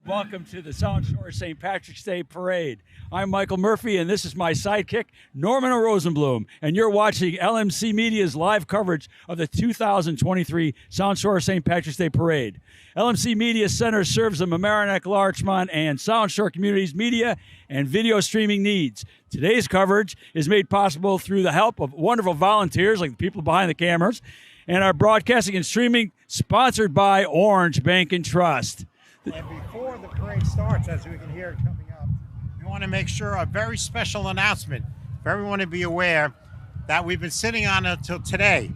Welcome to the South Shore St. Patrick's Day Parade. I'm Michael Murphy, and this is my sidekick, Norman Rosenblum, and you're watching LMC Media's live coverage of the 2023 South Shore St. Patrick's Day Parade. LMC Media Center serves the Mamaroneck, Larchmont, and South Shore communities' media and video streaming needs. Today's coverage is made possible through the help of wonderful volunteers like the people behind the cameras, and our broadcasting and streaming sponsored by Orange Bank and Trust. And before the parade starts, as we can hear it coming up, we want to make sure a very special announcement for everyone to be aware that we've been sitting on until today.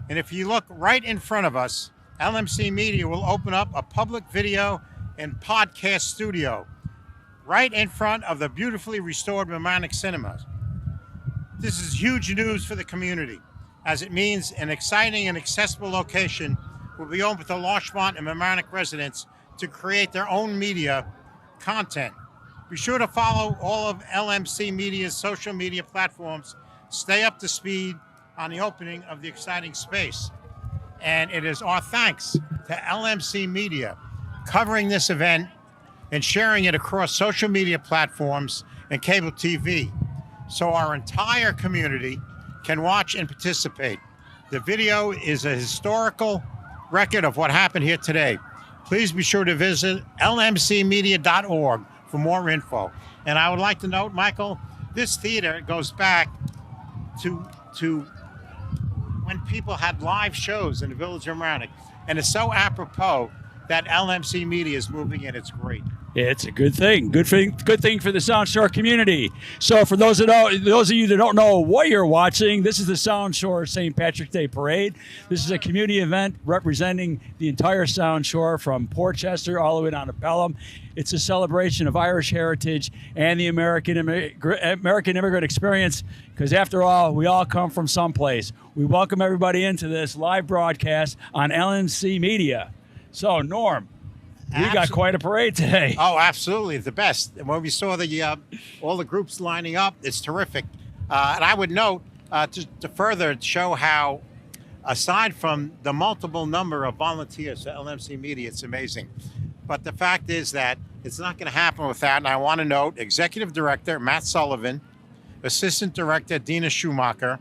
And if you look right in front of us, LMC Media will open up a public video and podcast studio right in front of the beautifully restored Mamaroneck Cinemas. This is huge news for the community, as it means an exciting and accessible location will be open to Larchmont and Mamaroneck residents to create their own media content. Be sure to follow all of LMC Media's social media platforms. Stay up to speed on the opening of the exciting space. And it is our thanks to LMC Media covering this event and sharing it across social media platforms and cable TV, so our entire community can watch and participate. The video is a historical record of what happened here today. Please be sure to visit lmcmedia.org for more info. And I would like to note, Michael, this theater goes back to when people had live shows in the village of Mamaroneck. And it's so apropos that LMC Media is moving in. It's great. It's a good thing. Good thing for the Sound Shore community. So for those of you that don't know what you're watching, this is the Sound Shore St. Patrick's Day Parade. This is a community event representing the entire Sound Shore from Portchester all the way down to Pelham. It's a celebration of Irish heritage and the American immigrant experience, because after all, we all come from someplace. We welcome everybody into this live broadcast on LMC Media. So, Norm, we got quite a parade today. Oh, absolutely. The best. And when we saw the all the groups lining up, it's terrific. And I would note, to further show how, aside from the multiple number of volunteers at LMC Media, it's amazing. But the fact is that it's not going to happen without, and I want to note, Executive Director Matt Sullivan, Assistant Director Dina Schumacher,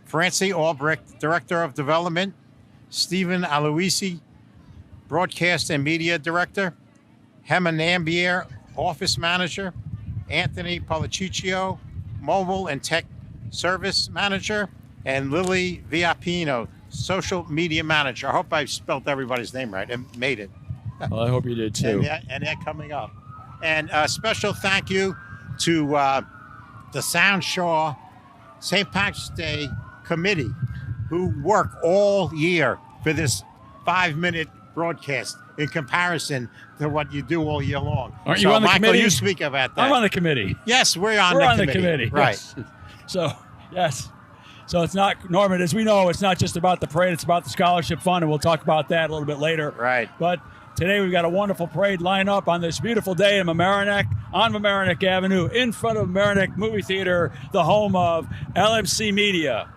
Francie Albrecht, Director of Development, Stephen Aloisi, Broadcast and Media Director, Hema Nambier, Office Manager, Anthony Policiccio, Mobile and Tech Service Manager, and Lily Viapino, Social Media Manager. I hope I spelled everybody's name right and made it. Well, I hope you did too. And they're coming up. And a special thank you to the Sound Shore St. Patrick's Day Committee, who work all year for this 5-minute broadcast in comparison to what you do all year long. Aren't you on the Michael, committee? You speak about that. I'm on the committee. Yes, we're on the committee. Right. Yes. So, yes. So it's not, Norman, as we know, it's not just about the parade, it's about the scholarship fund, and we'll talk about that a little bit later. Right. But today we've got a wonderful parade lined up on this beautiful day in Mamaroneck, on Mamaroneck Avenue, in front of Mamaroneck Movie Theater, the home of LMC Media.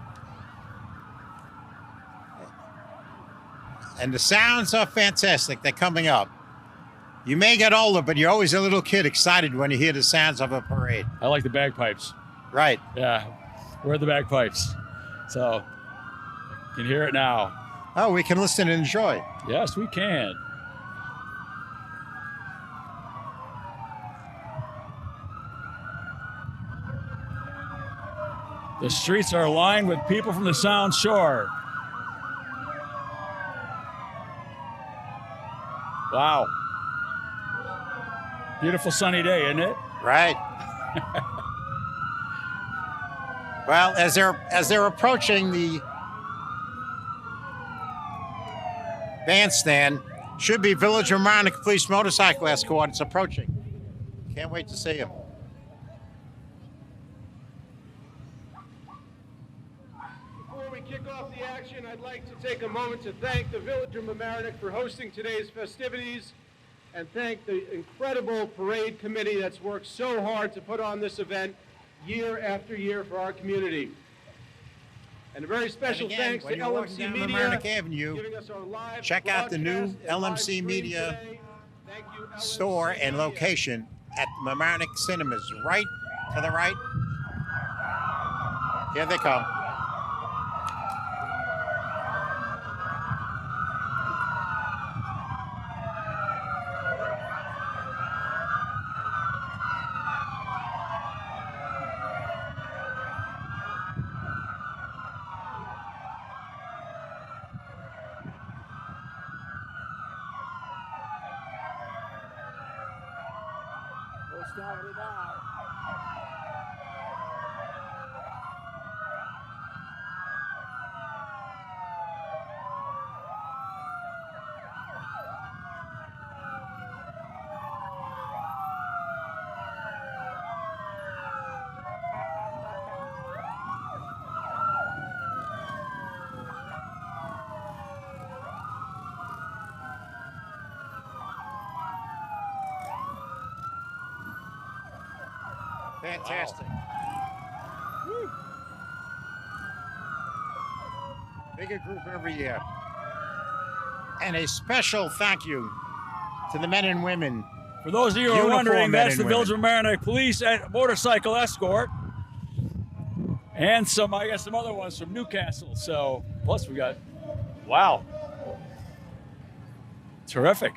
And the sounds are fantastic. They're coming up. You may get older, but you're always a little kid excited when you hear the sounds of a parade. I like the bagpipes. Right. Yeah, we're the bagpipes. So, you can hear it now. Oh, we can listen and enjoy. Yes, we can. The streets are lined with people from the Sound Shore. Wow. Beautiful sunny day, isn't it? Right. Well, as they're approaching the bandstand, should be Village of Mamaroneck Police Motorcycle Escort. It's approaching. Can't wait to see him. Before we kick off the action, I'd like to take a moment to thank the Village of Mamaroneck for hosting today's festivities, and thank the incredible parade committee that's worked so hard to put on this event year after year for our community. And a very special thanks to LMC Media Mamaroneck Avenue, giving us our live check out the new broadcast and live LMC stream Media today. Thank Thank you, store and location at Mamaroneck Cinemas. Right to the right. Here they come. Fantastic. Woo. Bigger group every year. And a special thank you to the men and women. For those of you who are Uniform wondering, men that's the and Village of women. Mamaroneck Police motorcycle escort. And some, I guess, some other ones from Newcastle. So, plus we got, wow. Terrific.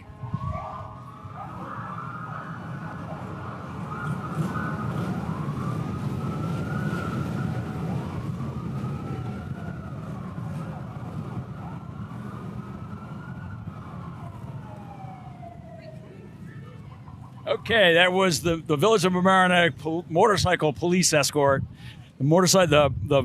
Okay, that was the Village of Mamaroneck motorcycle police escort. The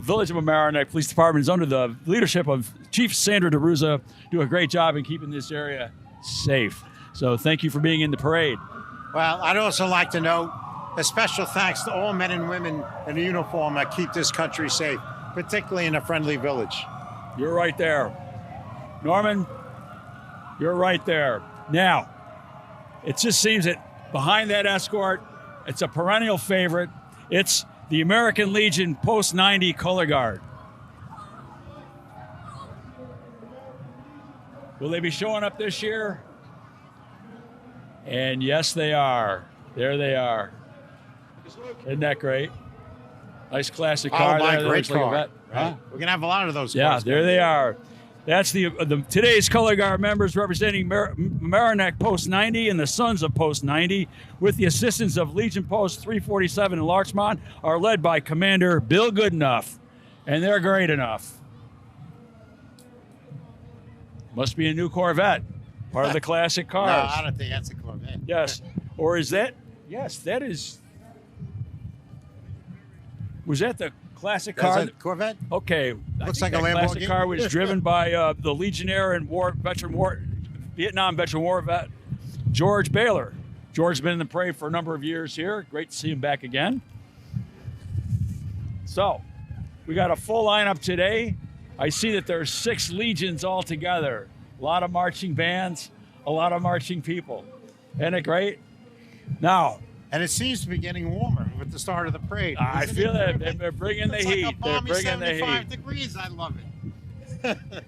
Village of Mamaroneck Police Department is under the leadership of Chief Sandra DeRuza, do a great job in keeping this area safe. So thank you for being in the parade. Well, I'd also like to note a special thanks to all men and women in uniform that keep this country safe, particularly in a friendly village. You're right there. Norman, you're right there. Now, it just seems that behind that escort, it's a perennial favorite. It's the American Legion Post 90 Color Guard. Will they be showing up this year? And yes, they are. There they are. Isn't that great? Nice classic car. Oh, my there. That great looks like a car. vet. Right. Huh? We're going to have a lot of those Yeah, cars. there they are. That's the today's Color Guard members representing Mamaroneck Post 90 and the Sons of Post 90, with the assistance of Legion Post 347 in Larchmont, are led by Commander Bill Goodenough, and they're great enough. Must be a new Corvette, part of the classic No, cars. I don't think that's a Corvette. Yes, or is that? Yes, that is. Was that the classic That's car? a Corvette? Okay, Looks I think like a that classic Lamborghini. car was driven by the Legionnaire and Vietnam veteran war vet George Baylor. George's been in the parade for a number of years here. Great to see him back again. So, we got a full lineup today. I see that there's 6 legions all together. A lot of marching bands, a lot of marching people. Isn't it great? Now, And it seems to be getting warmer with the start of the parade. I Isn't feel it that terrific? they're bringing the It's heat. like a They're balmy bringing the 75 heat. degrees. I love it.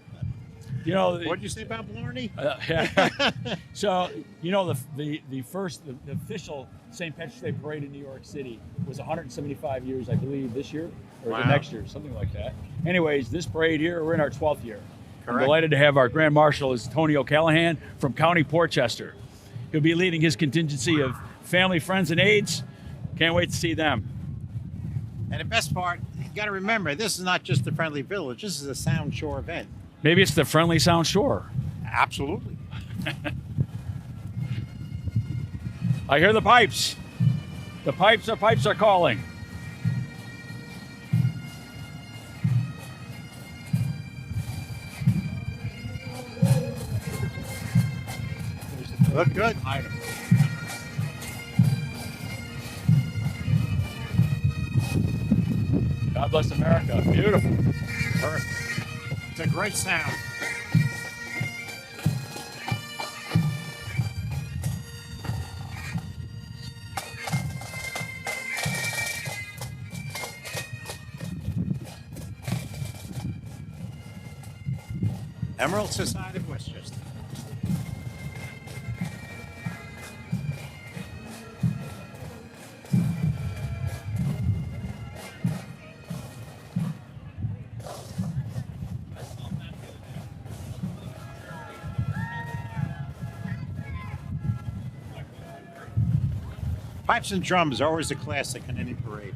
You know, What'd you say about Blarney? Yeah. So, you know, the official St. Patrick's Day parade in New York City was 175 years, I believe, this year or the Wow. next year, something like that. Anyways, this parade here, we're in our 12th year. I'm Correct. delighted to have our Grand Marshal is Tony O'Callahan from County Portchester. He'll be leading his contingency of family, friends, and aides. Can't wait to see them. And the best part, you got to remember, this is not just a friendly village. This is a Sound Shore event. Maybe it's the Friendly Sound Shore. Absolutely. I hear the pipes. The pipes are calling. Look good. God bless America. Beautiful. Perfect. It's a great sound. Emerald Society of Westchester. Pipes and drums are always a classic in any parade.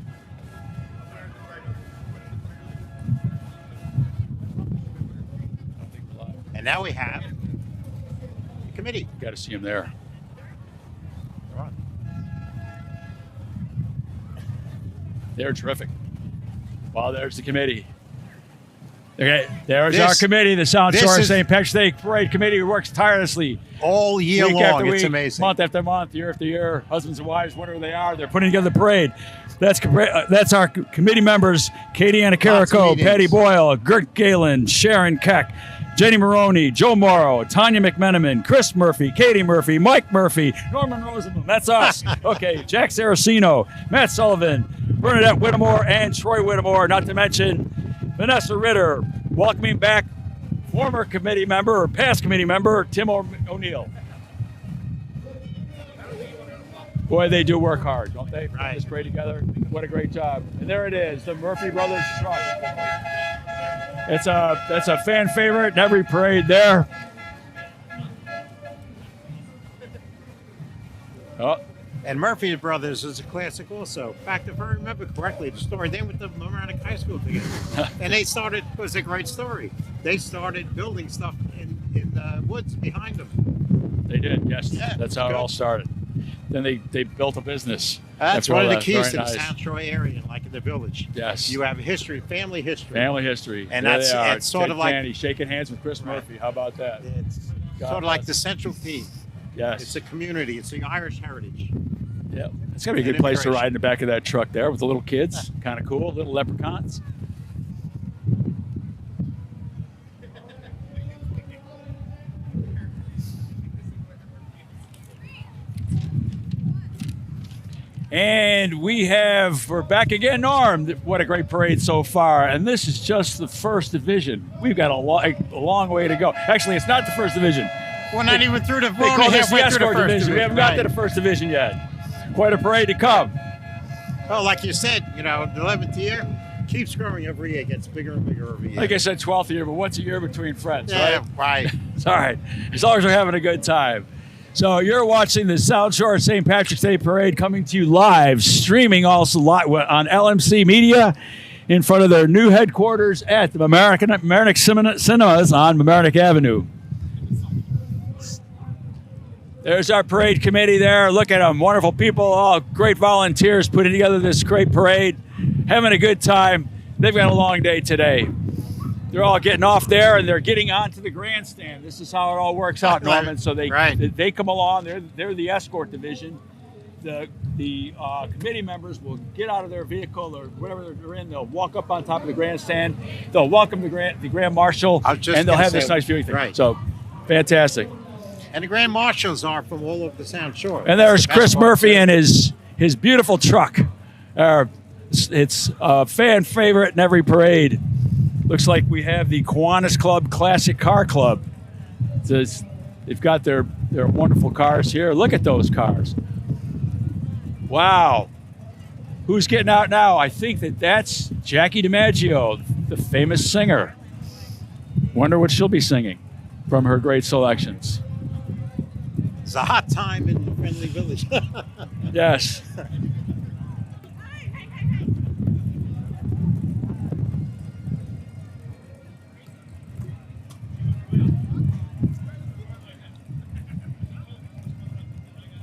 And now we have the committee. Got to see him there. Come on. They're terrific. Well, there's the committee. Okay, there's our committee, the Sound Shore St. Patrick's Day Parade Committee, who works tirelessly all year week long. After week, it's amazing. Month after month, year after year. Husbands and wives, whatever they are, they're putting together the parade. That's our committee members: Katie Anacarico, Patty Boyle, Gert Galen, Sharon Keck, Jenny Maroney, Joe Morrow, Tanya McMenamin, Chris Murphy, Katie Murphy, Mike Murphy, Norman Rosenblum. That's us. Okay, Jack Saraceno, Matt Sullivan, Bernadette Whittemore, and Troy Whittemore. Not to mention Vanessa Ritter, welcoming back former committee member or past committee member Tim O'Neill. Boy, they do work hard, don't they? Put this parade together. What a great job! And there it is, the Murphy Brothers truck. That's a fan favorite in every parade there. Oh. And Murphy Brothers is a classic also. In fact, if I remember correctly, the story, they went to Mamaroneck High School together. And they started, it was a great story. They started building stuff in the woods behind them. They did, yes. Yeah, that's how it all started. Then they built a business. That's one of the keys to nice. the South Shore area, like in the village. Yes. You have history, family history. Family history. And there that's it's sort Take of like candy, shaking hands with Chris Murphy. How about that? It's sort of like the central key. Yes. It's a community. It's the Irish heritage. Yeah. It's going to be a good place to ride in the back of that truck there with the little kids. Kind of cool. Little leprechauns. And we're back again, Norm. What a great parade so far. And this is just the first division. We've got a long way to go. Actually, it's not the first division. We're not even through the They call this the escort division. We haven't got to the first division yet. Quite a parade to come. Oh, like you said, the 11th year keeps growing every year. It gets bigger and bigger every year. Like I said, 12th year, but once a year between friends, yeah, right? It's all right. As long as we're having a good time. So you're watching the South Shore St. Patrick's Day Parade coming to you live, streaming also live on LMC Media in front of their new headquarters at the Mamaroneck Cinemas on Mamaroneck Avenue. There's our parade committee there. Look at them. Wonderful people, all great volunteers putting together this great parade, having a good time. They've got a long day today. They're all getting off there and they're getting onto the grandstand. This is how it all works out, Norman. So they come along. They're the escort division. The committee members will get out of their vehicle or whatever they're in. They'll walk up on top of the grandstand. They'll welcome the Grand Marshal, and they'll have this nice viewing thing. Right. So, fantastic. And the Grand Marshals are from all over the Sound Shore. And there's Chris Murphy and his beautiful truck. It's a fan favorite in every parade. Looks like we have the Kiwanis Club Classic Car Club. They've got their wonderful cars here. Look at those cars. Wow. Who's getting out now? I think that's Jackie DiMaggio, the famous singer. Wonder what she'll be singing from her great selections. It's a hot time in the friendly village. Yes.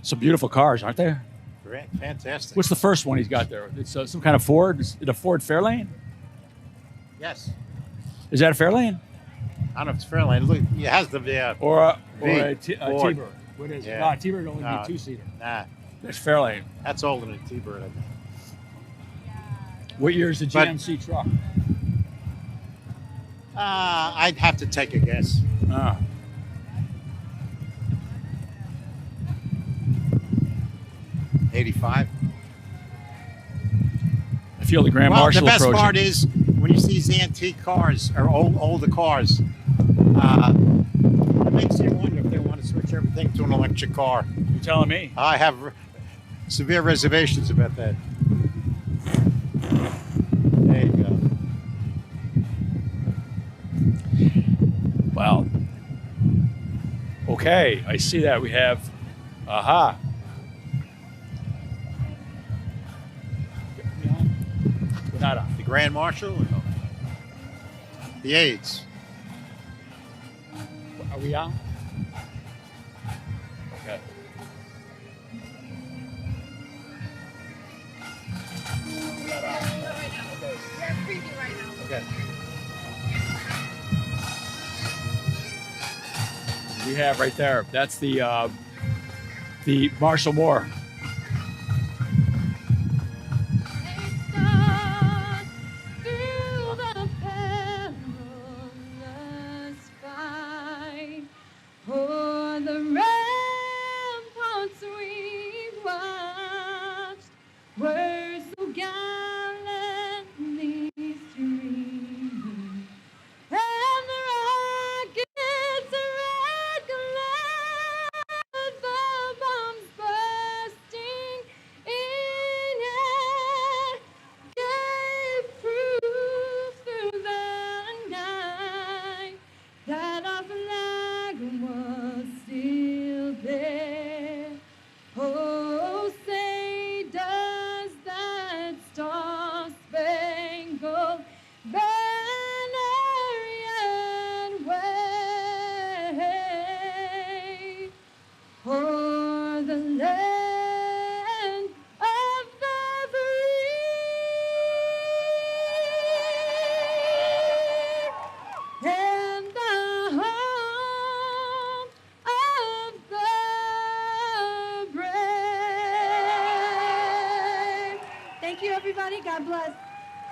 Some beautiful cars, aren't they? Correct. Fantastic. What's the first one he's got there? It's some kind of Ford. Is it a Ford Fairlane? Yes. Is that a Fairlane? I don't know if it's Fairlane. Look, it has the or a T-Bird. What is it? Yeah. No, T-Bird only be two-seater. Nah. That's Fairlane. That's older than T-Bird, I think. What year is the GMC truck? I'd have to take a guess. 85. I feel the Grand Marshal approaching. The best part is when you see these antique cars or older cars, it makes you wonder if they want to switch everything to an electric car. You're telling me? I have severe reservations about that. There you go. Well, okay, I see that we have, Not on. The Grand Marshal? No. The aides. Are we on? Okay. Okay. We have right there. That's the Marshall Moore. Thank you, everybody. God bless.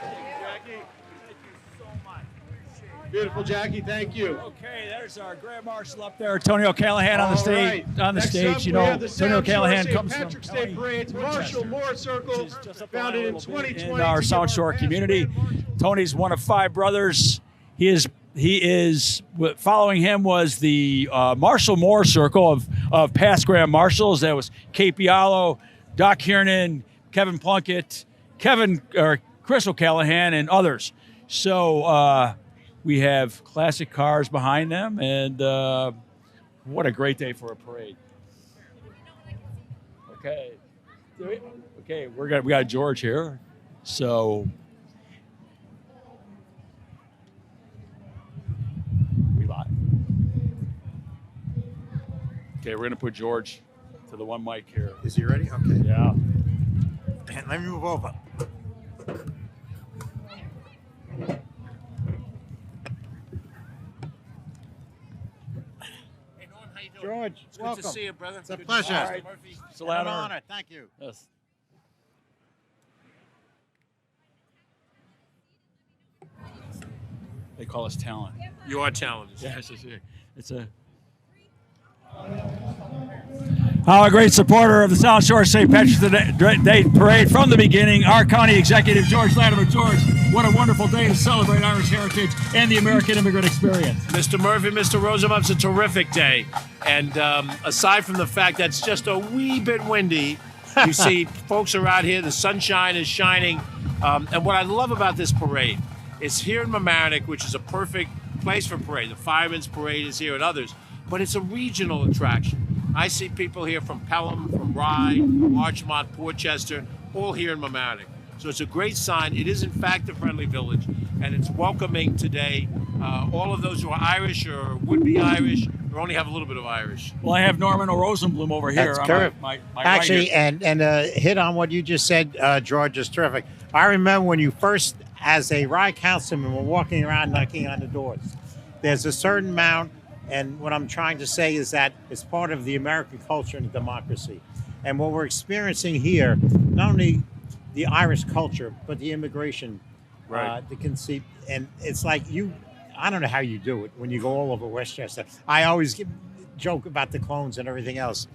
Jackie, thank you so much. Beautiful, Jackie. Thank you. Okay, there's our Grand Marshal up there, Tony O'Callahan on the stage. Right. On the Next stage, up, you we know, have the Tony Sound O'Callahan Shore comes St. from Patrick's Day Parade's Marshall Moore Circle, founded in 2020 in our to South give Shore our community. past Grand Marshals- Tony's one of 5 brothers. He is following him was the Marshall Moore Circle of past Grand Marshals. That was Kate Bialo, Doc Kiernan, Kevin Plunkett, Chris O'Callahan, and others. So we have classic cars behind them, and what a great day for a parade. Okay, we got George here, so we live. Okay, we're gonna put George to the one mic here. Is he ready? Okay. Yeah. And let me move over. George, It's good welcome. to see you, brother. It's a Good to pleasure. see you, All Mr. right. Murphy. It's a An ladder. honor. Thank you. Yes. They call us talent. You are talented. Yes, it's a. I'm a great supporter of the South Shore St. Patrick's Day Parade from the beginning. Our county executive, George Latimer. George, what a wonderful day to celebrate Irish heritage and the American immigrant experience. Mr. Murphy, Mr. Rosenbaum, it's a terrific day. And aside from the fact that it's just a wee bit windy, you see folks are out here, the sunshine is shining. And what I love about this parade is here in Mamaroneck, which is a perfect place for parade. The Fireman's Parade is here and others, but it's a regional attraction. I see people here from Pelham, from Rye, Larchmont, Portchester, all here in Mamaroneck. So it's a great sign. It is, in fact, a friendly village, and it's welcoming today all of those who are Irish or would-be Irish or only have a little bit of Irish. Well, I have Norman Rosenblum over here. That's on correct. my Actually, right here. and hit on what you just said, George, is terrific. I remember when you first, as a Rye councilman, were walking around knocking on the doors. There's a certain amount, and what I'm trying to say is that it's part of the American culture and democracy. And what we're experiencing here, not only the Irish culture, but the immigration, Right. the conceit. And it's like I don't know how you do it when you go all over Westchester. I always joke about the clones and everything else.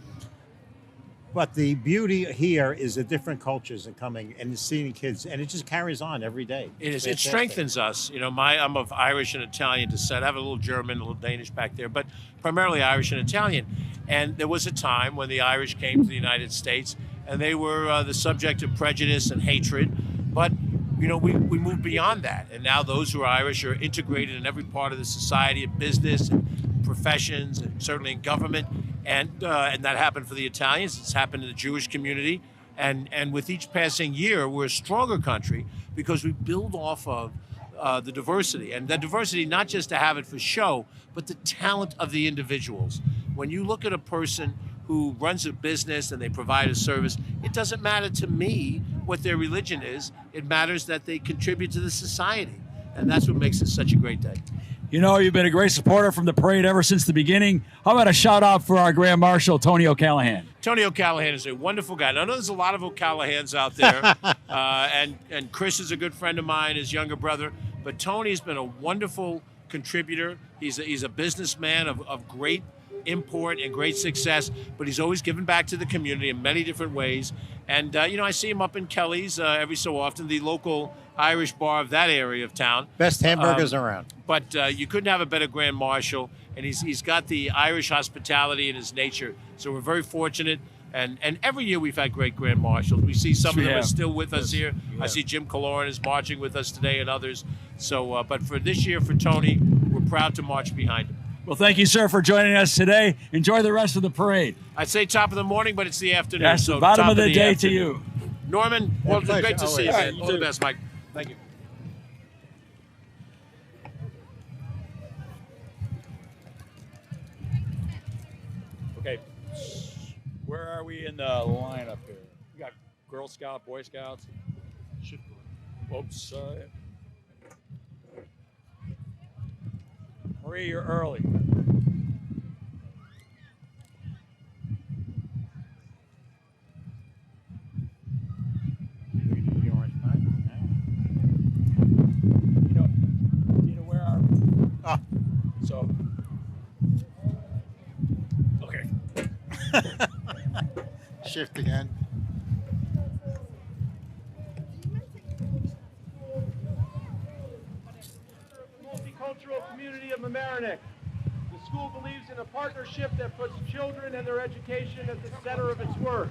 But the beauty here is the different cultures and coming and seeing kids, and it just carries on every day. It is. It Fantastic. strengthens us. You know, I'm of Irish and Italian descent. I have a little German, a little Danish back there, but primarily Irish and Italian. And there was a time when the Irish came to the United States, and they were the subject of prejudice and hatred. But you know, we moved beyond that, and now those who are Irish are integrated in every part of the society, in business, and professions, and certainly in government. And that happened for the Italians. It's happened in the Jewish community. And with each passing year, we're a stronger country because we build off of the diversity. And that diversity, not just to have it for show, but the talent of the individuals. When you look at a person who runs a business and they provide a service, it doesn't matter to me what their religion is. It matters that they contribute to the society. And that's what makes it such a great day. You know, you've been a great supporter from the parade ever since the beginning. How about a shout out for our Grand Marshal, Tony O'Callahan? Tony O'Callahan is a wonderful guy. Now, I know there's a lot of O'Callahans out there, and Chris is a good friend of mine, his younger brother. But Tony's been a wonderful contributor. He's a businessman of great import and great success, but he's always given back to the community in many different ways. And, you know, I see him up in Kelly's every so often, the local Irish bar of that area of town. Best hamburgers around. But you couldn't have a better Grand Marshal, and he's got the Irish hospitality in his nature. So we're very fortunate. And every year we've had great Grand Marshals. We see some of them are still with us here. I see Jim Kaloran is marching with us today and others. So, but for this year, for Tony, we're proud to march behind him. Well, thank you, sir, for joining us today. Enjoy the rest of the parade. I'd say top of the morning, but it's the afternoon. Yes, so bottom top of the day afternoon. to you. Norman, well, pleasure. great to see you, Always. man. All the best, Mike. Thank you. Okay, where are we in the lineup here? We got Girl Scout, Boy Scouts. Oops. Marie, you're early. You know where are we? Oh. So, okay. Shift again. Multicultural community of Mamaroneck. The school believes in a partnership that puts children and their education at the center of its work.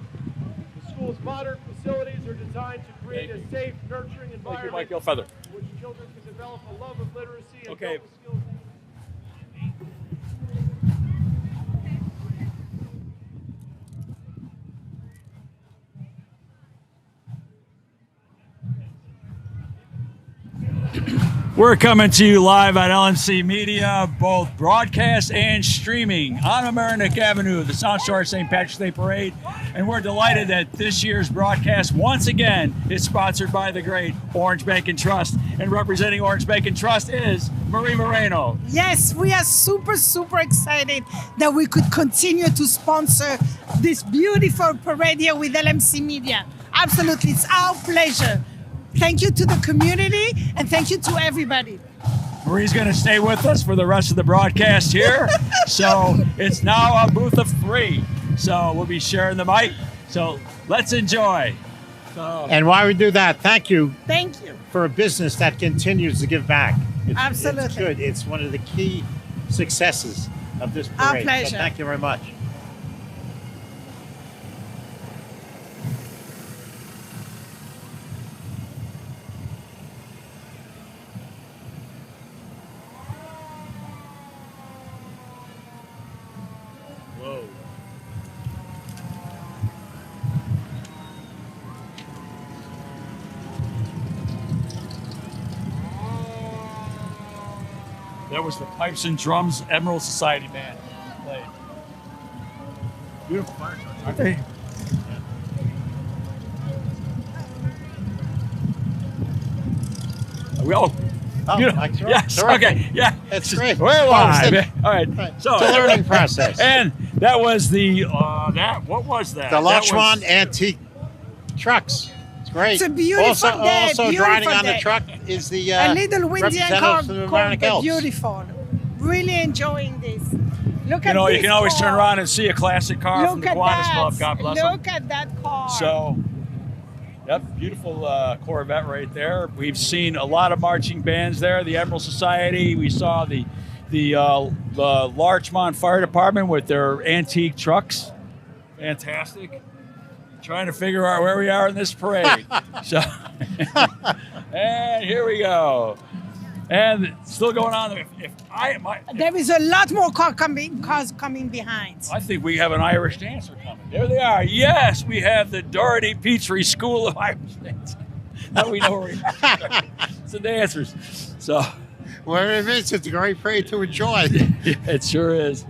The school's modern facilities are designed to create a safe, nurturing environment Michael Feather. in which children can develop a love of literacy and Okay. build the skills. We're coming to you live on LMC Media, both broadcast and streaming on Mamaroneck Avenue, the South Shore St. Patrick's Day Parade. And we're delighted that this year's broadcast, once again, is sponsored by the great Orange Bank and Trust. And representing Orange Bank and Trust is Marie Moreno. Yes, we are super, super excited that we could continue to sponsor this beautiful parade here with LMC Media. Absolutely, it's our pleasure. Thank you to the community and thank you to everybody. Marie's going to stay with us for the rest of the broadcast here. So it's now a booth of 3. So we'll be sharing the mic. So let's enjoy. And while we do that, thank you Thank you. for a business that continues to give back. Absolutely. It's good. It's one of the key successes of this parade. Our pleasure. So thank you very much. Whoa. That was the Pipes and Drums Emerald Society band played. Beautiful fire trucks, aren't they? Are we all? Oh, Beautiful. Mike's right. Yes. Terrific. Okay. Yeah. That's great. We're Well, live. it's All right. Right. So It's a learning process. And that was the what was that? The That was- Larchmont Antique Trucks. It's great. It's a beautiful also, day, Also beautiful driving on the day. truck is the A little windy and representative cold, from the cold Mamaroneck but Elks. beautiful. Really enjoying this. Look You at know, this you can always turn car. around and see a classic car from Look the at Kiwanis that. Club. God bless them. Look at that car. So, yep, beautiful Corvette right there. We've seen a lot of marching bands there. The Emerald Society. We saw the Larchmont Fire Department with their antique trucks. Fantastic. Trying to figure out where we are in this parade. So, and here we go. And it's still going on. There is a lot more cars coming behind. I think we have an Irish dancer coming. There they are. Yes, we have the Doherty Petrie School of Irish Dancing. Now we know where we are. It's the dancers. So, Where it is, it's a great parade to enjoy. it sure is.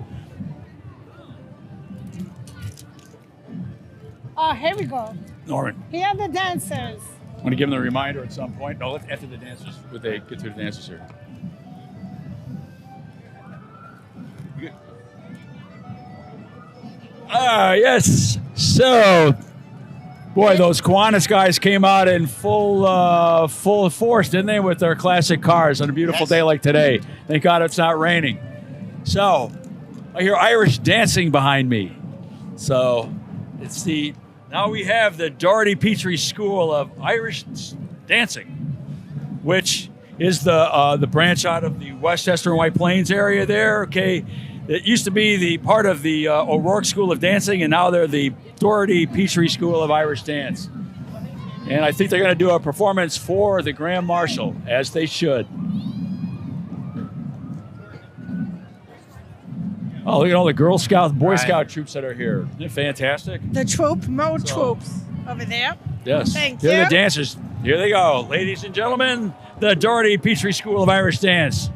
Oh, here we go. Norman, Here are the dancers. I'm going to give them a reminder at some point. No, after the dancers, when they get through the dancers here. Yes. So, boy, those Kiwanis guys came out in full force, didn't they, with their classic cars on a beautiful day like today. Thank God it's not raining. So, I hear Irish dancing behind me. So, now we have the Doherty Petrie School of Irish Dancing, which is the branch out of the Westchester and White Plains area there. Okay, it used to be the part of the O'Rourke School of Dancing, and now they're the Doherty Petrie School of Irish Dance. And I think they're going to do a performance for the Grand Marshal, as they should. Oh, look at all the Girl Scout, Boy Scout troops that are here. Isn't it fantastic? The more troops over there. Yes. Thank They're you. the dancers. Here they go. Ladies and gentlemen, the Doherty Petrie School of Irish Dance.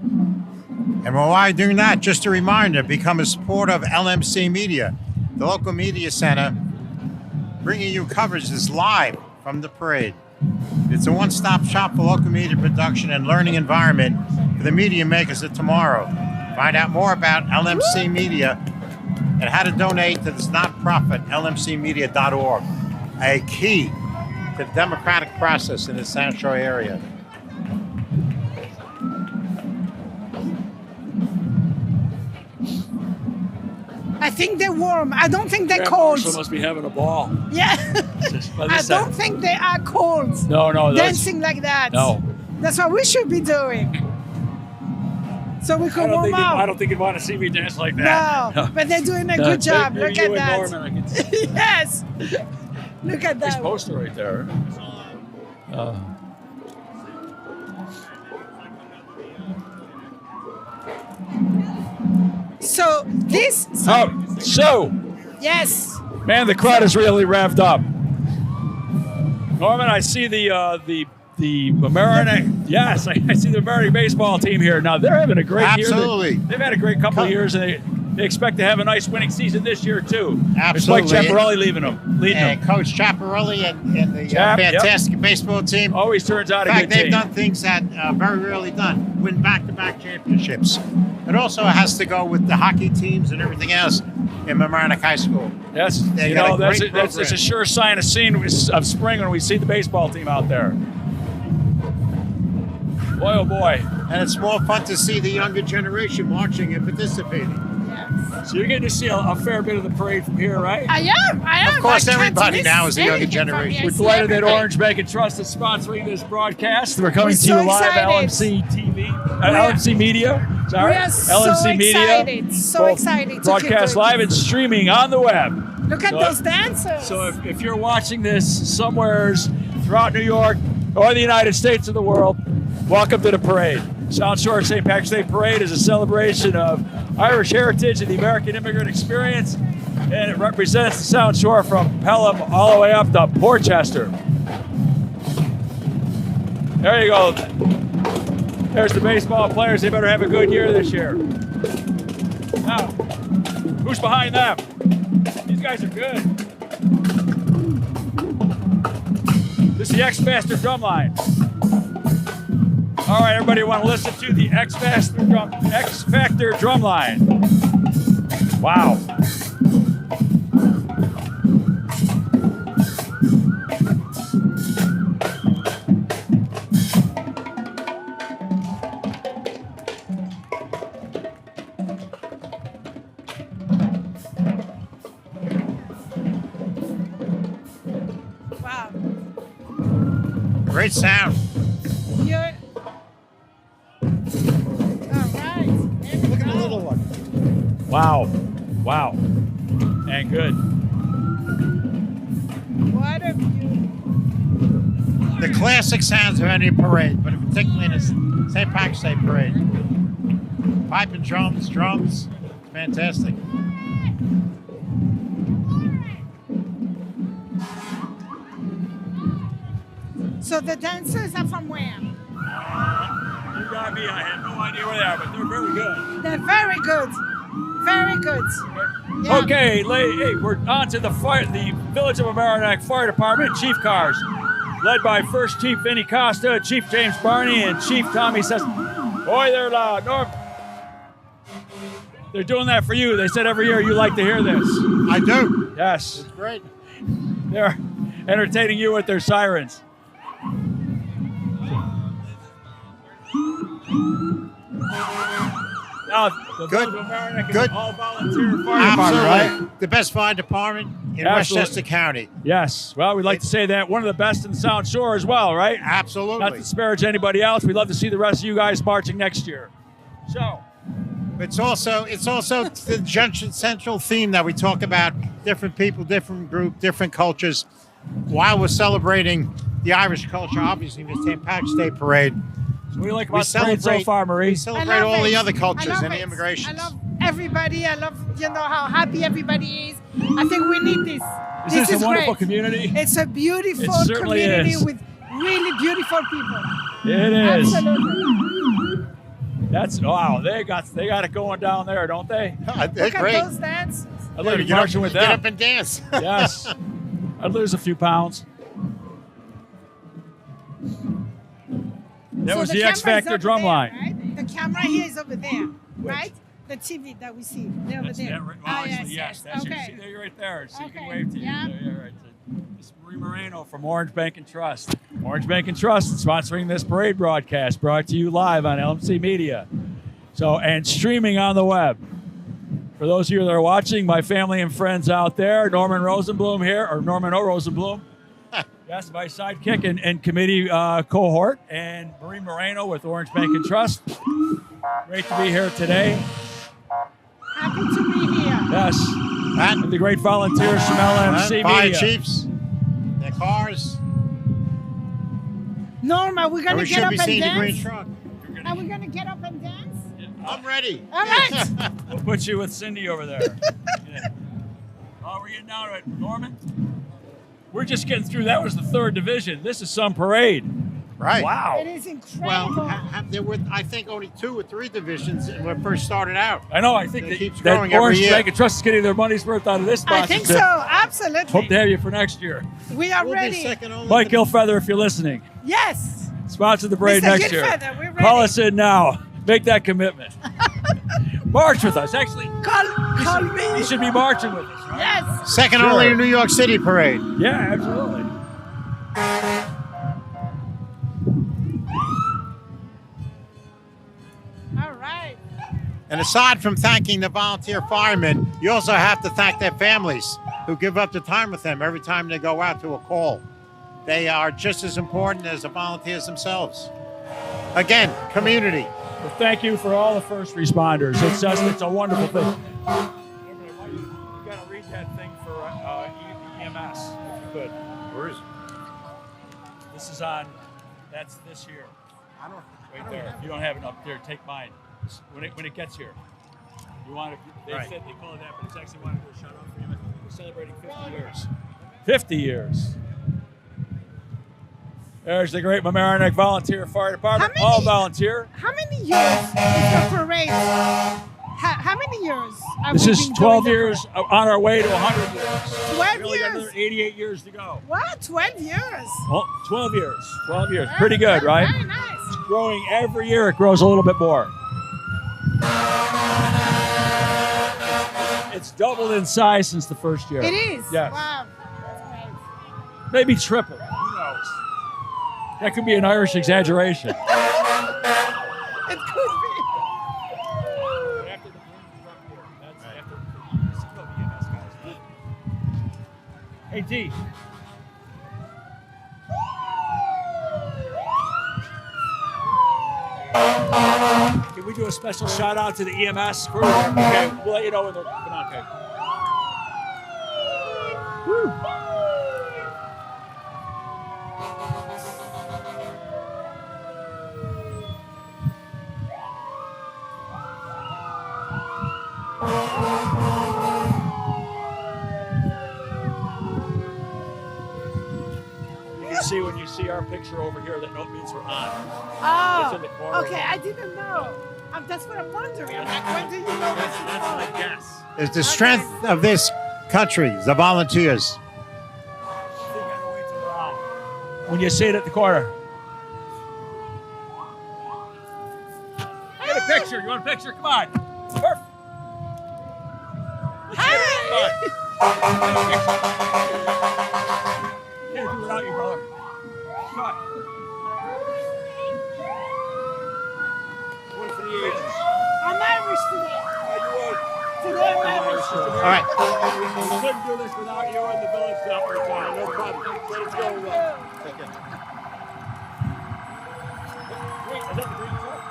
And while you're doing that, just a reminder, become a supporter of LMC Media, the local media center, bringing you coverage that's live from the parade. It's a one-stop shop for local media production and learning environment for the media makers of tomorrow. Find out more about LMC Media and how to donate to this nonprofit, lmcmedia.org, a key to the democratic process in the South Shore area. I think they're warm. I don't think they're Grand cold. Marshal must be having a ball. Yeah. By I this don't time. think they are cold. No, Dancing like that. No. That's what we should be doing. So we can warm I up. don't think you'd want to see me dance like that. No, but they're doing a good job. Maybe Look you at and that. Norman, I can see. Yes. Look at Nice that. poster right there. So this. So, Yes. man, the crowd is really revved up. Norman, I see the American. Yes, I see the American baseball team here. Now they're having a great year. Absolutely. They've had a great couple of years, and they expect to have a nice winning season this year too. Absolutely. It's Mike Chaparelli leading them. And Coach Chaparelli and the Chap, fantastic baseball team. Always turns out In a fact, good they've team. done things that very rarely done. Win back-to-back championships. It also has to go with the hockey teams and everything else in Mamaroneck High School. Yes, They you got know a that's great it's a program. sure sign of spring when we see the baseball team out there. Boy, oh boy! And it's more fun to see the younger generation marching and participating. So you're getting to see a fair bit of the parade from here, right? I am. Of course, I can't everybody miss now is the younger anything from generation. here. We're I see delighted that everything. Orange Bank and Trust is sponsoring this broadcast. We're coming We're to you so live at excited. LMC-TV, LMC Media. Sorry, We are so LMC Media. excited, so Both excited to keep broadcast doing live and streaming on the web. Look at So- those dancers. So if you're watching this somewheres throughout New York or the United States of the world, welcome to the parade. South Shore St. Patrick's Day Parade is a celebration of Irish heritage and the American immigrant experience, and it represents the South Shore from Pelham all the way up to Portchester. There you go. There's the baseball players. They better have a good year this year. Now, who's behind them? These guys are good. This is the X Factor drum line. All right, everybody, want to listen to the X Factor drum line? Wow. Wow. Great sound. You're... All right. Here we Look at the go. little one. Wow. Wow. And good. What a view. the classic sounds of any parade, but particularly in a St. Patrick's Day parade. Pipe and drums, fantastic. So the dancers are from where? You got me. I have no idea where they are, but they're very good. They're very good. Very good. Yeah. Okay, hey, we're on to the Village of Mamaroneck Fire Department Chief Cars, led by First Chief Vinny Costa, Chief James Barney, and Chief Tommy says, "Boy, they're loud." Norm, they're doing that for you. They said every year you like to hear this. I do. Yes. It's great. They're entertaining you with their sirens. Now, the Good. Village of Mamaroneck is Good. an all-volunteer fire department, Absolutely. right? The best fire department in Absolutely. Westchester County. Yes. Well, we'd like to say that one of the best in the South Shore as well, right? Absolutely. Not to disparage anybody else. We'd love to see the rest of you guys marching next year. So, It's also the Junction Central theme that we talk about different people, different group, different cultures. While we're celebrating the Irish culture, obviously, the St. Patrick's Day Parade, what do you like we about the parade so far, Marie? We celebrate all the other cultures and the it. immigrations. I love everybody. I love, how happy everybody is. I think we need this. This is a wonderful great. community. It's a beautiful It certainly community is. with really beautiful people. It is. Absolutely. That's wow. They got it going down there, don't they? They're Look great. at those dances. I'd like to be Get up- marching with Get them. up and dance. Yes. I'd lose a few pounds. That So was the the X camera is Factor over drum there, line. Right? The camera here is over there, right? The TV that we see, they're over That's there. that right. Well, actually, yes. That's okay. see there, you're right there. So you can Okay, wave to you. yeah. There, you're right. This is Marie Moreno from Orange Bank and Trust. Orange Bank and Trust is sponsoring this parade broadcast, brought to you live on LMC Media. So, and streaming on the web. For those of you that are watching, my family and friends out there, Norman Rosenblum here, or Norman O. Rosenblum. Yes, my sidekick and committee cohort, and Marie Moreno with Orange Bank and Trust. Great to be here today. Happy to be here. Yes. And the great volunteers from LMC Fire Media. chiefs, their cars. Norma, we're And gonna we get should up be and seeing the green dance. truck. Are we gonna get up and dance? I'm ready. All right. We'll put you with Cindy over there. Yeah. Oh, we're getting down to it, Norman. We're just getting through. That was the 3rd division. This is some parade. Right. Wow. It is Well, incredible. there were, I think, only 2 or 3 divisions when we first started out. I know. I think It that, keeps that growing every Orange year. Bank and Trust is getting their money's worth out of this I sponsorship. think so. Absolutely. Hope to have you for next year. We are We'll be ready. second only Mike to- Gilfeather, if you're listening, Yes. sponsor the parade Mr. next year. Gilfeather, we're Call ready. us in now. Make that commitment. March with us. Actually, Call me. you should be marching with us, right? Yes. Second Sure. only to New York City parade. Yeah, absolutely. All right. And aside from thanking the volunteer firemen, you also have to thank their families who give up the time with them every time they go out to a call. They are just as important as the volunteers themselves. Again, community. Well, thank you for all the first responders. It's a wonderful thing. You got to read that thing for EMS, if you could. Where is it? This is on. That's this year. Right there. If you don't have it up there, take mine. When it gets here, you want it. They Right. they call it that, but it's actually wanted to shut off for EMS. We're celebrating 50 years. 50 years. There's the great Mamaroneck Volunteer Fire Department. How many- All volunteer. How many years is the parade? How many years? Have This we is been doing 12 the years on our way to 100 years. 12 We only got another years. 88 years to go. What? 12 years? Well, 12 years. 12 years. Pretty good, right? Very nice. Growing every year, it grows a little bit more. It's doubled in size since the first year. It is? Yes. Wow. That's great. Maybe triple. Who knows? That could be an Irish exaggeration. It could be. After the that's after the EMS guys. Hey, D. Can we do a special shout out to the EMS crew? Okay, we'll let you know when they're coming on. Okay. Woo. You can see when you see our picture over here that note means we're on. Oh, It's in the corner. okay. I didn't know. That's what I'm wondering. I'm like, when do you know this is That's on? my guess. It's the strength of this country, the volunteers. When you see it at the corner. Get a picture. You want a picture? Come on. Perfect. Hi. Can't do without you, brother. Come on. One for the ages. I'm Irish today. Today I'm Irish. All right. We couldn't do this without you and the village network. No problem. Let's go. Wait, is that the green truck?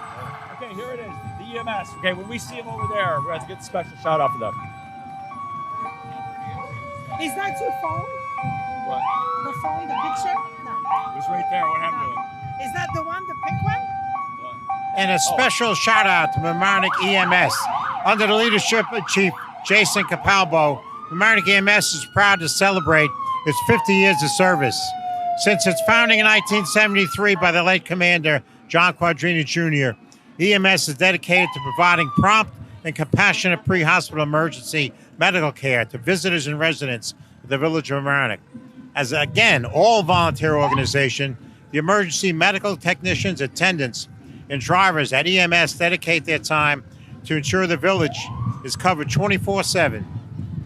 Okay, here it is. The EMS. Okay, when we see them over there, we have to get the special shout out for them. Is that your phone? What? The phone, the picture? No. It was right there. What happened to it? Is that the one, the pink one? And a special shout out to Mamaroneck EMS. Under the leadership of Chief Jason Capalbo, Mamaroneck EMS is proud to celebrate its 50 years of service. Since its founding in 1973 by the late Commander John Quadrini Jr., EMS is dedicated to providing prompt and compassionate pre-hospital emergency medical care to visitors and residents of the village of Mamaroneck. As again, all volunteer organization, the emergency medical technicians, attendants, and drivers at EMS dedicate their time to ensure the village is covered 24/7.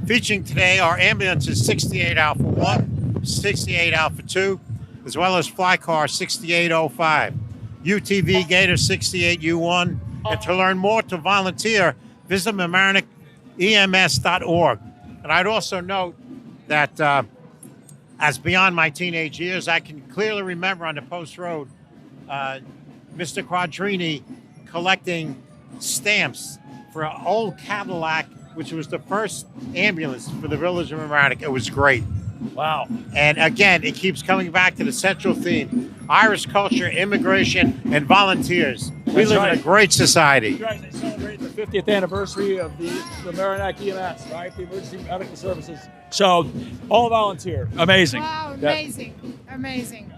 Featuring today are ambulances 68 Alpha 1, 68 Alpha 2, as well as Flycar 6805, UTV Gator 68U1, and to learn more to volunteer, visit MamaroneckEMS.org. And I'd also note that as beyond my teenage years, I can clearly remember on the Post Road, Mr. Quadrini collecting stamps for an old Cadillac, which was the first ambulance for the village of Mamaroneck. It was great. Wow. And again, it keeps coming back to the central theme: Irish culture, immigration, and volunteers. We That's live right. in a great society. You guys, they celebrate the 50th anniversary of the Mamaroneck EMS, right? The Emergency Medical Services. So, all volunteer. Amazing. Wow, Yeah. amazing. Amazing.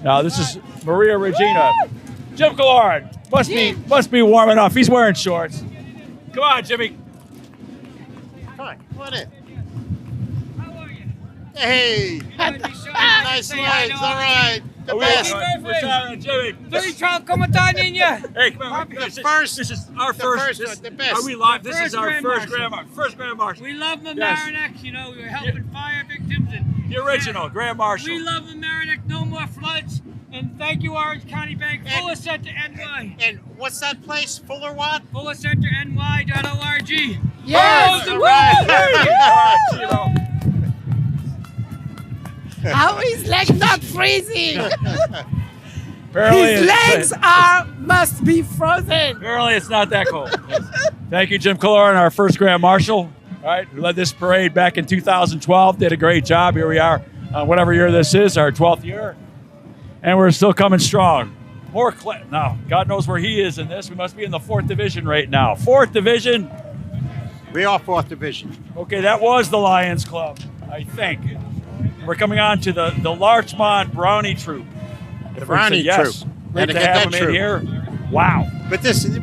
Now, this is Maria Regina. Jim Gillard. Must be warm enough. He's wearing shorts. Come on, Jimmy. Come on, come on in. Hey, nice lights. All right, the best. We're shouting at Jimmy. ¿Cómo están, niña? Hey, come on. This is our the first. first this- one, the best. Are we live? This First is our Grand first Marshal. First Grand Marshal. We love Yes. Mamaroneck. You know, we're helping fire victims. And The original Grand Marshal. we love Mamaroneck. No more floods. And thank you, Orange County Bank. Fuller Center NY. And what's that place? Fuller what? FullerCenterNY.org. Yes. All right. All right, Tito. How is leg not freezing? Apparently His it's- legs must be frozen. Apparently, it's not that cold. Thank you, Jim Kaloran, our first Grand Marshal, all right, who led this parade back in 2012. Did a great job. Here we are, whatever year this is, our 12th year, and we're still coming strong. Now, God knows where he is in this. We must be in the 4th Division right now. 4th Division. We are 4th Division. Okay, that was the Lions Club, I think. We're coming on to the Larchmont Brownie Troop. The Brownie Yes. Troop. Great And to to get have that them in troop. here. Wow. But this is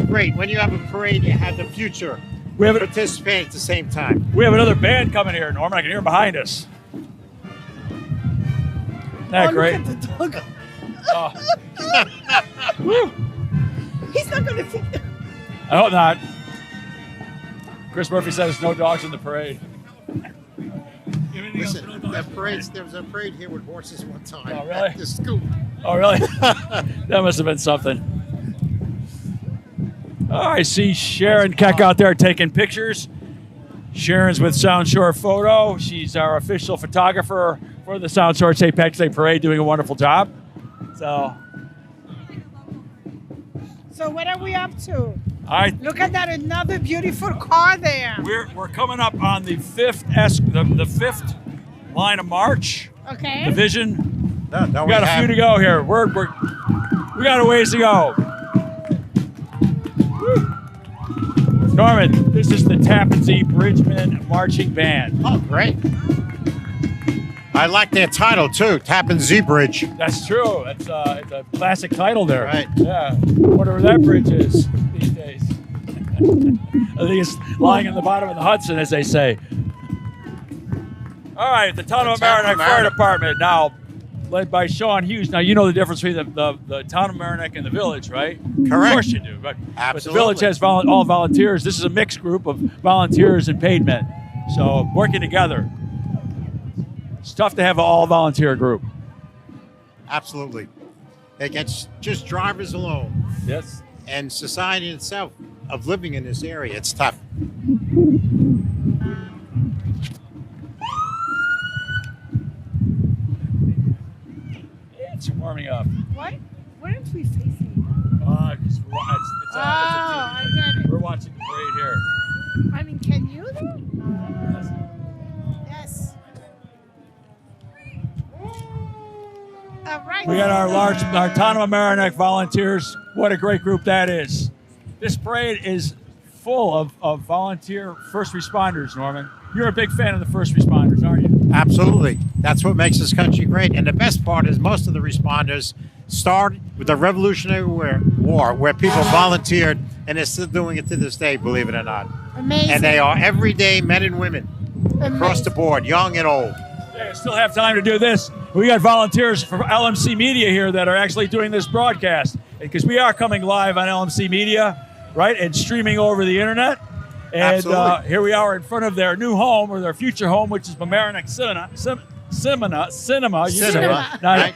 great. When you have a parade, you have the future We have, participate at the same time. we have another band coming here, Norman. I can hear him behind us. Isn't that great? Look at the dog. Oh. Woo. He's not going to fit. I hope not. Chris Murphy said there's no dogs in the parade. Listen, there was a parade here with horses one time. Oh, really? The scoop. Oh, really? That must have been something. Oh, I see Sharon Keck out there taking pictures. Sharon's with Sound Shore Photo. She's our official photographer for the Sound Shore St. Patrick's Day Parade, doing a wonderful job. So, So what are we up to? I Look at that, another beautiful car there. we're coming up on the the fifth line of march Okay. division. No, We got a few to go here. We got a ways to go. Woo. Norman, this is the Tappan Zee Bridgman Marching Band. Oh, great. I like their title, too, Tappan Zee Bridge. That's true. It's a classic title there. Right. Yeah. Wonder where that bridge is these days. I think it's lying in the bottom of the Hudson, as they say. All right, the Town of Mamaroneck Fire Department, now led by Sean Hughes. Now, you know the difference between the Town of Mamaroneck and the village, right? Correct. Of course you do. But the Absolutely. village has all volunteers. This is a mixed group of volunteers and paid men. So working together. It's tough to have an all-volunteer group. Absolutely. It gets just drivers alone. Yes. And society itself of living in this area, it's tough. It's warming up. Why aren't we facing? It's on. I get it. We're watching the parade here. I mean, can you though? Yes. All right. We got our Town of Mamaroneck volunteers. What a great group that is. This parade is full of volunteer first responders, Norman. You're a big fan of the first responders, aren't you? Absolutely. That's what makes this country great. And the best part is most of the responders started with the Revolutionary War, where people volunteered, and they're still doing it to this day, believe it or not. Amazing. And they are everyday men and women across the board, young and old. Yeah, still have time to do this. We got volunteers from LMC Media here that are actually doing this broadcast, because we are coming live on LMC Media, right, and streaming over the internet. And here we are in front of their new home, or their future home, which is Mamaroneck Cinema. Right.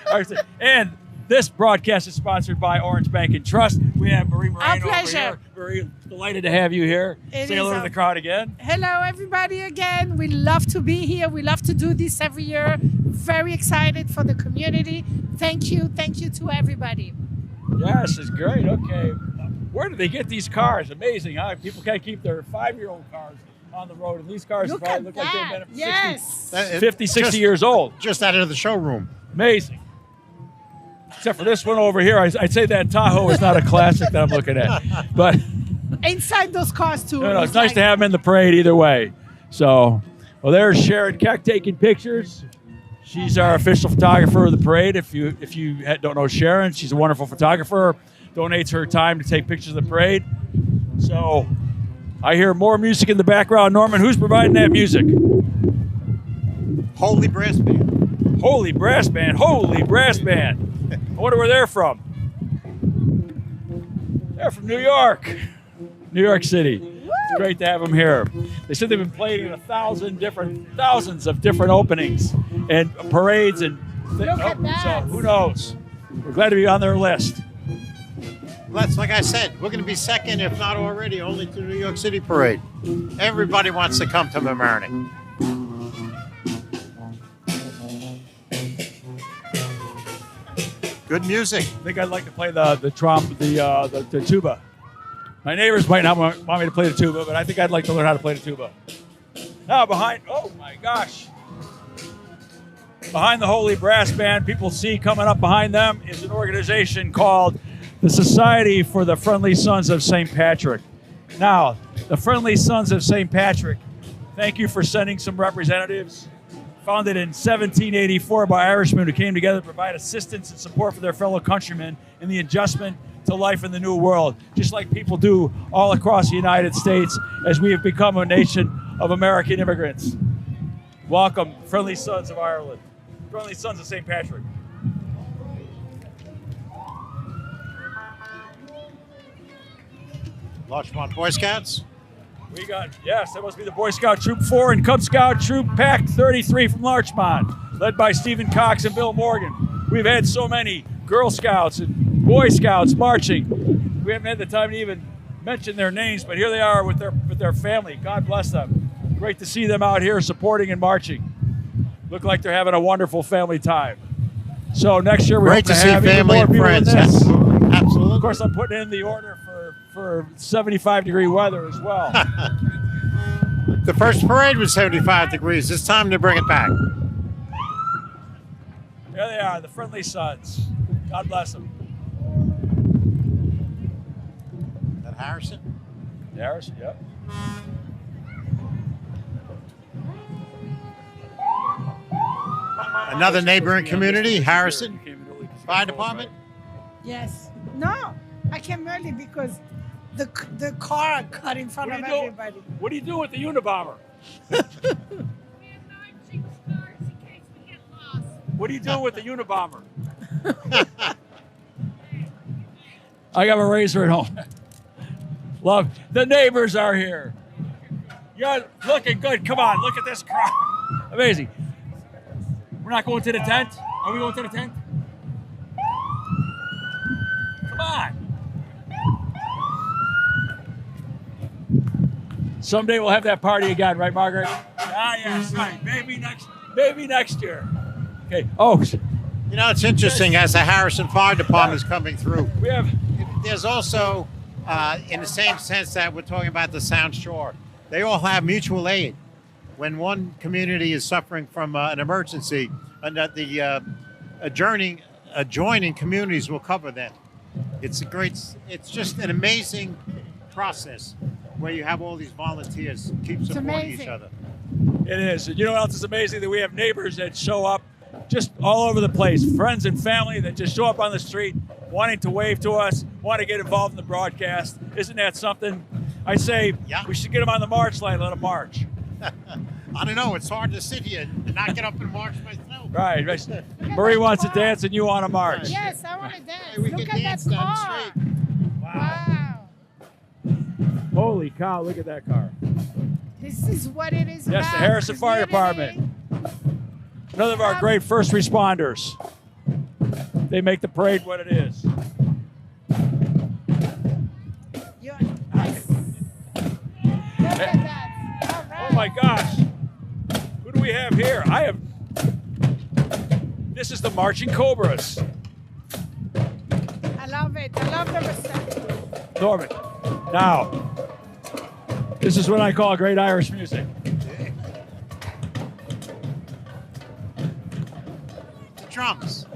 And this broadcast is sponsored by Orange Bank and Trust. We have Marie Moreno Our over pleasure. here. Very delighted to have you here. It Say is hello to the crowd again. Hello, everybody, again. We love to be here. We love to do this every year. Very excited for the community. Thank you. Thank you to everybody. Yes, it's great. Okay. Where do they get these cars? Amazing, huh? People can't keep their 5-year-old cars on the road, and these cars probably look like they've been 50, 60 years old. Just out of the showroom. Amazing. Except for this one over here. I'd say that Tahoe is not a classic that I'm looking at. But Inside those cars, too. no, it's nice to have them in the parade either way. So, well, there's Sharon Keck taking pictures. She's our official photographer of the parade. If you don't know Sharon, she's a wonderful photographer. Donates her time to take pictures of the parade. So I hear more music in the background. Norman, who's providing that music? Holy Brass Band. Holy Brass Band. Holy Brass Band. I wonder where they're from. They're from New York. New York City. It's great to have them here. They said they've been playing in thousands of different openings and parades and Look at that. So who knows? We're glad to be on their list. That's like I said, we're going to be second, if not already, only to the New York City parade. Everybody wants to come to Mamaroneck. Good music. I think I'd like to play the tuba. My neighbors might not want me to play the tuba, but I think I'd like to learn how to play the tuba. Now oh my gosh. Behind the Holy Brass Band, people see coming up behind them is an organization called the Society for the Friendly Sons of St. Patrick. Now, the Friendly Sons of St. Patrick, thank you for sending some representatives. Founded in 1784 by Irishmen who came together to provide assistance and support for their fellow countrymen in the adjustment to life in the New World, just like people do all across the United States as we have become a nation of American immigrants. Welcome, Friendly Sons of Ireland, Friendly Sons of St. Patrick. Larchmont Boy Scouts. We got, yes, that must be the Boy Scout Troop 4 and Cub Scout Troop Pack 33 from Larchmont, led by Stephen Cox and Bill Morgan. We've had so many Girl Scouts and Boy Scouts marching. We haven't had the time to even mention their names, but here they are with their family. God bless them. Great to see them out here supporting and marching. Look like they're having a wonderful family time. So next year we hope to have even more people than this. Absolutely. Of course, I'm putting in the order for 75-degree weather as well. The first parade was 75 degrees. It's time to bring it back. There they are, the Friendly Sons. God bless them. Is that Harrison? Harrison, yep. Another neighboring community, Harrison Fire Department. Yes. No, I came early because the car cut in front of everybody. What do you do with the Unabomber? What do you do with the Unabomber? I got a razor at home. Love. The neighbors are here. You're looking good. Come on, look at this crowd. Amazing. We're not going to the tent? Are we going to the tent? Come on. Someday we'll have that party again, right, Margaret? Ah, yes, right. Maybe next year. Okay. Oh, You know, it's interesting as the Harrison Fire Department is coming through. There's also, in the same sense that we're talking about the Sound Shore, they all have mutual aid. When one community is suffering from an emergency, and that the adjoining communities will cover them. It's just an amazing process where you have all these volunteers keep supporting each other. it is. And you know what else is amazing? That we have neighbors that show up just all over the place, friends and family that just show up on the street wanting to wave to us, want to get involved in the broadcast. Isn't that something? I say we should get them on the march line, let them march. I don't know. It's hard to sit here and not get up and march myself. Right. Marie wants to dance and you want to march. Yes, I want to dance. Hey, we Look can at dance that down the car. street. Wow. Holy cow, look at that car. This is what it is about. Yes, the Harrison Fire Department. Another of our great first responders. They make the parade what it is. Yes. Look at that. All right. Oh my gosh. Who do we have here? This is the Marching Cobras. I love it. I love the reception. Norman. Now, this is what I call great Irish music. The drums.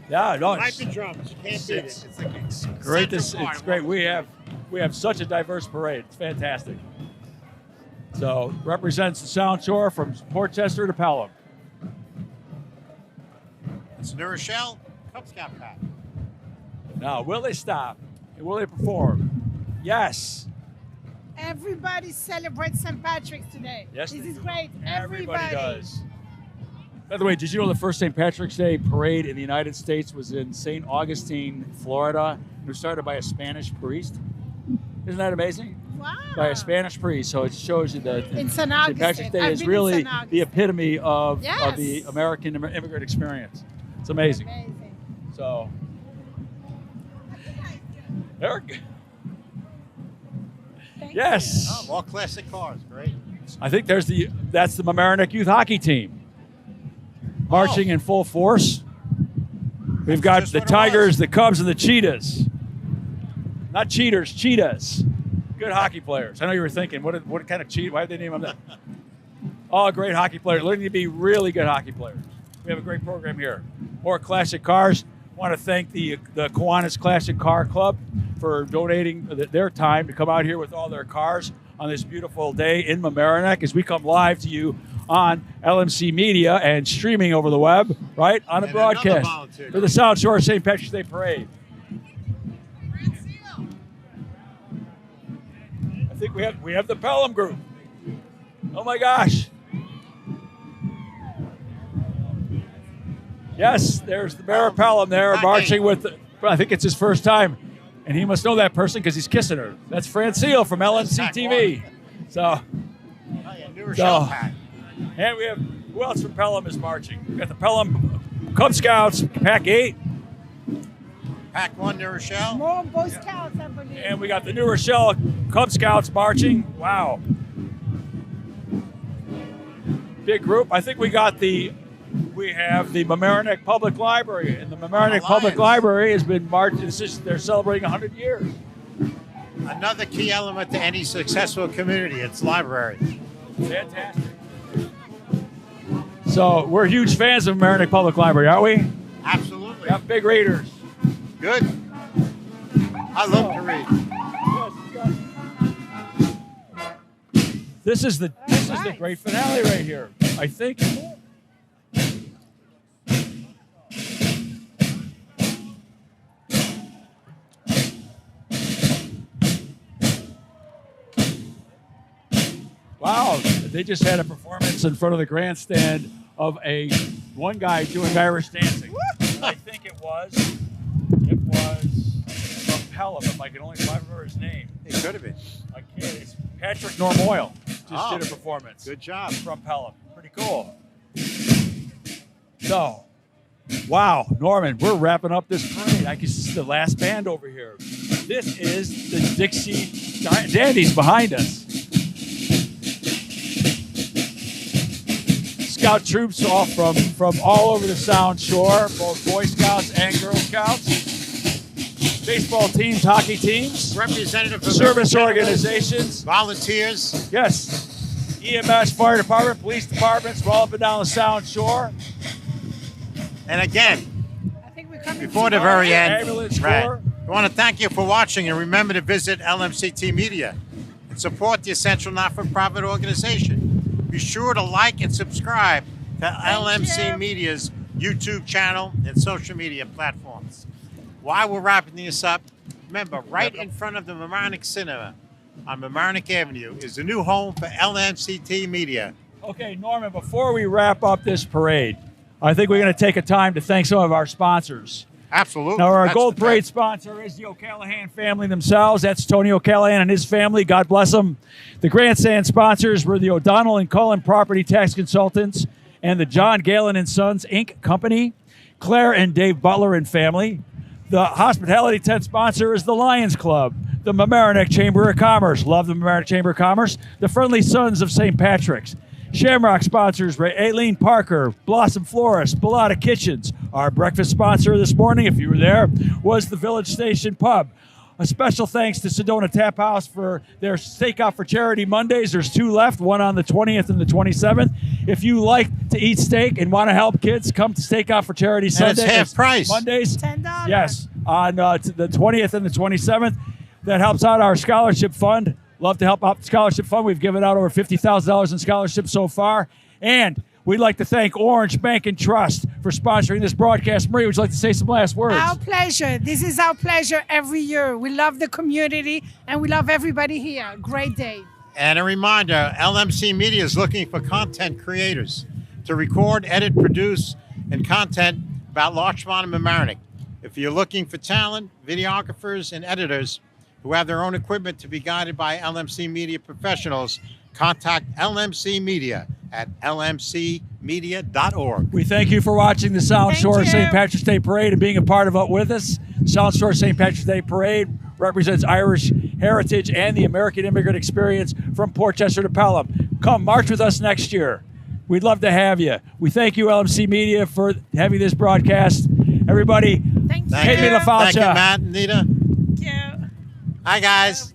Yeah, no, Like the drums. You can't beat it. it's great. It's great. We have such a diverse parade. It's fantastic. So represents the Sound Shore from Portchester to Pelham. It's New Rochelle Cub Scout pack. Now, will they stop? And will they perform? Yes. Everybody celebrates St. Patrick's today. Yes, This they is do. great. Everybody does. By the way, did you know the first St. Patrick's Day parade in the United States was in St. Augustine, Florida? It was started by a Spanish priest. Isn't that amazing? Wow. By a Spanish priest. So it shows you that In St. St. Augustine. Patrick's Day I've is been in really St. the Augustine. epitome of Yes. the American immigrant experience. It's amazing. Amazing. So, Eric. Thank Yes. Oh, more classic cars. Great. I think that's the Mamaroneck youth hockey team marching in full force. We've got just the what it was. Tigers, the Cubs, and the Cheetahs. Not cheaters, cheetahs. Good hockey players. I know you were thinking, what kind of cheat? Why did they name them that? All great hockey players. Learning to be really good hockey players. We have a great program here. More classic cars. Want to thank the Kiwanis Classic Car Club for donating their time to come out here with all their cars on this beautiful day in Mamaroneck as we come live to you on LMC Media and streaming over the web, right, on a And another broadcast volunteer. for the South Shore St. Patrick's Day Parade. I think we have the Pelham group. Oh my gosh. Yes, there's the mayor of Pelham there marching with, I think it's his first time. And he must know that person because he's kissing her. That's Francine from LMC-TV. So, Oh, yeah, New Rochelle pack. and we have, who else from Pelham is marching? We got the Pelham Cub Scouts, Pack 8. Pack 1, New Rochelle. More Boy Scouts, I believe. And we got the New Rochelle Cub Scouts marching. Wow. Big group. I think we have the Mamaroneck Public Library. And the Mamaroneck Public Alliance. Library has been marching. They're celebrating 100 years. Another key element to any successful community, its library. Fantastic. So we're huge fans of Mamaroneck Public Library, aren't we? Absolutely. Yeah, big readers. Good. I love to read. Yes, This is the great finale right here. I think. Wow, they just had a performance in front of the grandstand of one guy doing Irish dancing. I think it was from Pelham, if I can only remember his name. It could have been. I can't. It's Patrick Normoyle just did a performance. Good job. From Pelham. Pretty cool. So, wow, Norman, we're wrapping up this parade. I can see the last band over here. This is the Dixie Dandies behind us. Scout troops all from all over the Sound Shore, both Boy Scouts and Girl Scouts. Baseball teams, hockey teams, Representative of service organizations, volunteers. yes, EMS, fire department, police departments, all up and down the Sound Shore. And again, I think we're coming before the to very end, Ambulance right, Corps. we want to thank you for watching, and remember to visit LMC-TV Media and support the essential not-for-profit organization. Be sure to like and subscribe to LMC you. Media's YouTube channel and social media platforms. While we're wrapping this up, remember, right in front of the Mamaroneck Cinema on Mamaroneck Avenue is the new home for LMC-TV Media. Okay, Norman, before we wrap up this parade, I think we're going to take a time to thank some of our sponsors. Absolutely. Now, our That's Gold the Parade best. sponsor is the O'Callahan family themselves. That's Tony O'Callahan and his family. God bless them. The grandstand sponsors were the O'Donnell and Cullen Property Tax Consultants and the John Galen and Sons, Inc. Company, Claire and Dave Butler and family. The hospitality tent sponsor is the Lions Club, the Mamaroneck Chamber of Commerce. Love the Mamaroneck Chamber of Commerce. The Friendly Sons of St. Patrick's. Shamrock sponsors were Aileen Parker, Blossom Florist, Bellata Kitchens. Our breakfast sponsor this morning, if you were there, was the Village Station Pub. A special thanks to Sedona Tap House for their Steak Out for Charity Mondays. There's 2 left, one on the 20th and the 27th. If you like to eat steak and want to help kids, come to Steak Out for Charity Sunday. it's half price. Mondays. $10. Yes, on the 20th and the 27th. That helps out our scholarship fund. Love to help out the scholarship fund. We've given out over $50,000 in scholarships so far. And we'd like to thank Orange Bank and Trust for sponsoring this broadcast. Marie, would you like to say some last words? Our pleasure. This is our pleasure every year. We love the community and we love everybody here. Great day. And a reminder, LMC Media is looking for content creators to record, edit, produce, and content about Larchmont and Mamaroneck. If you're looking for talent, videographers, and editors who have their own equipment to be guided by LMC Media professionals, contact LMC Media at lmcmedia.org. We thank you for watching the Sound Thank Shore you. St. Patrick's Day Parade and being a part of it with us. Sound Shore St. Patrick's Day Parade represents Irish heritage and the American immigrant experience from Portchester to Pelham. Come march with us next year. We'd love to have you. We thank you, LMC Media, for having this broadcast. Everybody, Thank you. Thank Hey, you. Mila Falcha. Thank you, Matt and Nita. Thank you. Hi, guys.